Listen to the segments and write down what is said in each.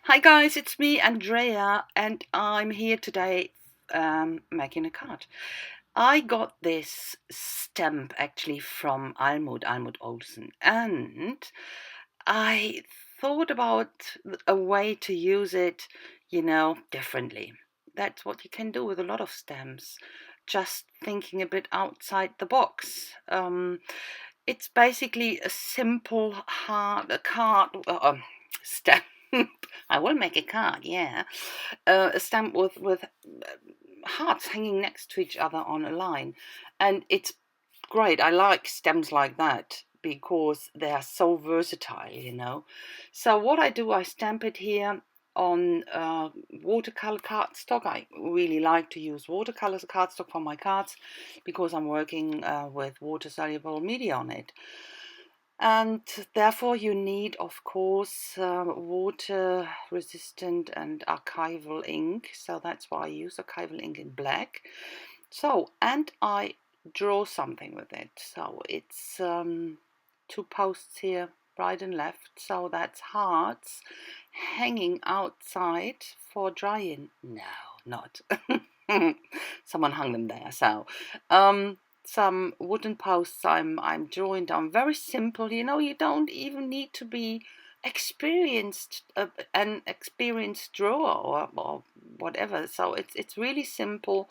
Hi guys, it's me, Andrea, and I'm here today making a card. I got this stamp actually from Almut Olsen, and I thought about a way to use it, differently. That's what you can do with a lot of stamps, just thinking a bit outside the box. It's basically a simple a card stamp. I will make a card, yeah. A stamp with hearts hanging next to each other on a line, and it's great. I like stems like that because they are so versatile. So what I do, I stamp it here on watercolor cardstock. I really like to use watercolor cardstock for my cards because I'm working with water soluble media on it. And therefore, you need, of course, water resistant and archival ink. So that's why I use archival ink in black. So, and I draw something with it. So it's two posts here, right and left. So that's hearts hanging outside for drying. No, not. Someone hung them there. So, some wooden posts I'm drawing down. Very simple. You don't even need to be experienced an experienced drawer or whatever. So it's really simple.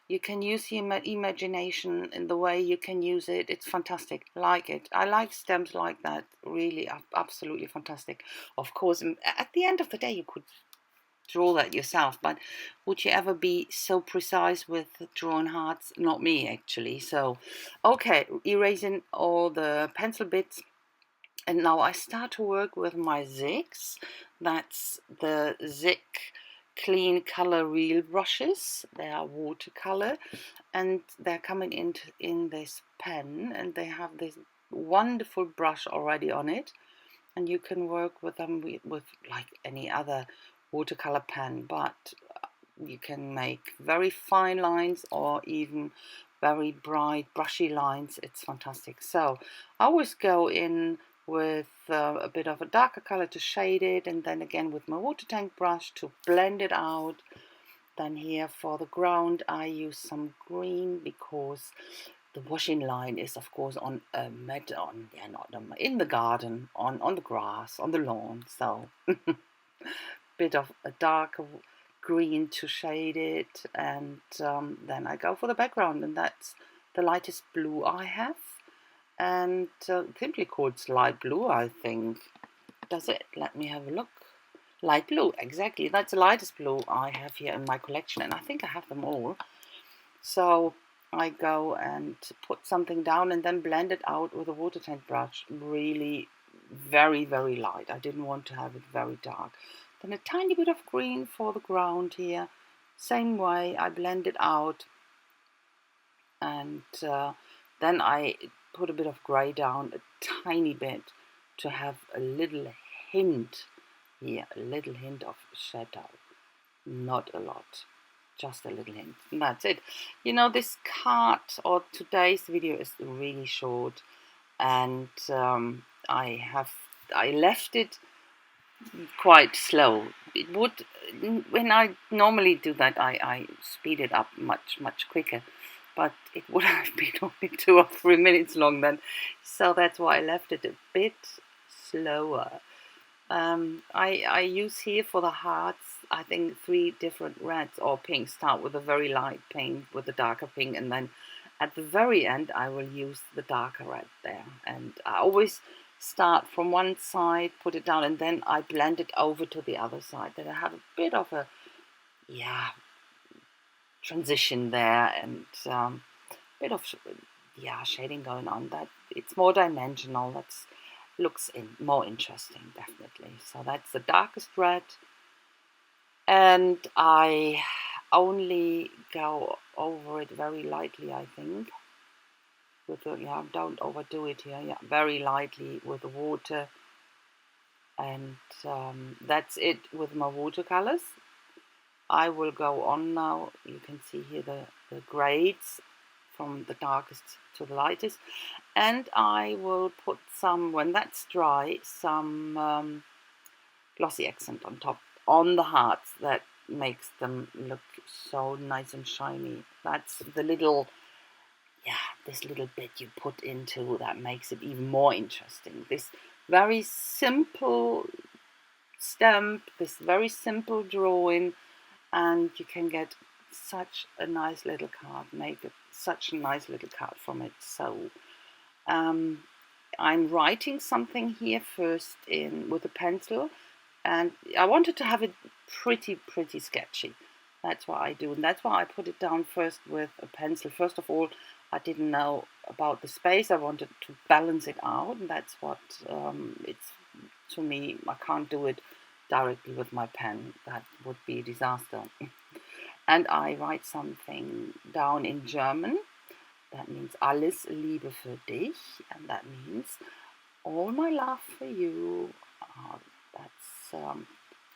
You can use the imagination in the way you can use it. It's fantastic. Like it. I like stems like that. Really, absolutely fantastic. Of course, at the end of the day, you could draw that yourself, but would you ever be so precise with drawing hearts? Not me, actually. So, okay, erasing all the pencil bits. And now I start to work with my zigs. That's the Zig Clean Color Real brushes. They are watercolor, and they're coming in this pen, and they have this wonderful brush already on it, and you can work with them with like any other watercolor pen, but you can make very fine lines or even very bright brushy lines. It's fantastic. So I always go in with a bit of a darker color to shade it, and then again with my water tank brush to blend it out. Then here for the ground I use some green because the washing line is of course on a not in the garden, on the grass, on the lawn. So bit of a darker green to shade it, and then I go for the background, and that's the lightest blue I have, and simply called light blue, I think. Does it? Let me have a look. Light blue, exactly. That's the lightest blue I have here in my collection, and I think I have them all. So I go and put something down and then blend it out with a water tank brush. Really very, very light. I didn't want to have it very dark. Then a tiny bit of green for the ground here. Same way, I blend it out, and then I put a bit of grey down, a tiny bit, to have a little hint here, a little hint of shadow. Not a lot, just a little hint. And that's it. This card or today's video is really short, and I left it quite slow. It would, when I normally do that, I speed it up much quicker, but it would have been only 2 or 3 minutes long then, so that's why I left it a bit slower. I use here for the hearts, I think, three different reds or pinks. Start with a very light pink, with a darker pink, and then at the very end I will use the darker red there. And I always start from one side, put it down, and then I blend it over to the other side. Then I have a bit of a, yeah, transition there, and bit of, yeah, shading going on. That it's more dimensional. That's looks more interesting, definitely. So that's the darkest red, and I only go over it very lightly, I think. With the, yeah, don't overdo it here. Yeah, very lightly with the water, and that's it with my watercolors. I will go on now. You can see here the grades from the darkest to the lightest, and I will put some, when that's dry, some glossy accent on top, on the hearts, that makes them look so nice and shiny. That's the little, this little bit you put into that makes it even more interesting. This very simple stamp, this very simple drawing, and you can get such a nice little card, such a nice little card from it. So I'm writing something here first in with a pencil, and I wanted to have it pretty sketchy. That's what I do, and that's why I put it down first with a pencil. First of all, I didn't know about the space. I wanted to balance it out, and that's what it's, to me. I can't do it directly with my pen. That would be a disaster. And I write something down in German. That means alles Liebe für dich, and that means all my love for you. That's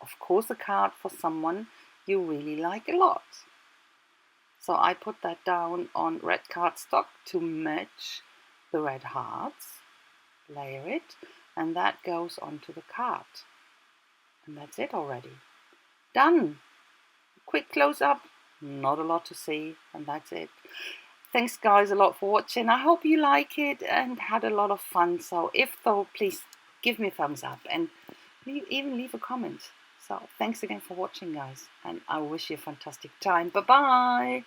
of course a card for someone you really like a lot. So I put that down on red cardstock to match the red hearts, layer it, and that goes onto the card. And that's it already. Done! Quick close up, not a lot to see, and that's it. Thanks guys a lot for watching. I hope you like it and had a lot of fun. So if so, please give me a thumbs up and even leave a comment. So thanks again for watching guys, and I wish you a fantastic time. Bye bye.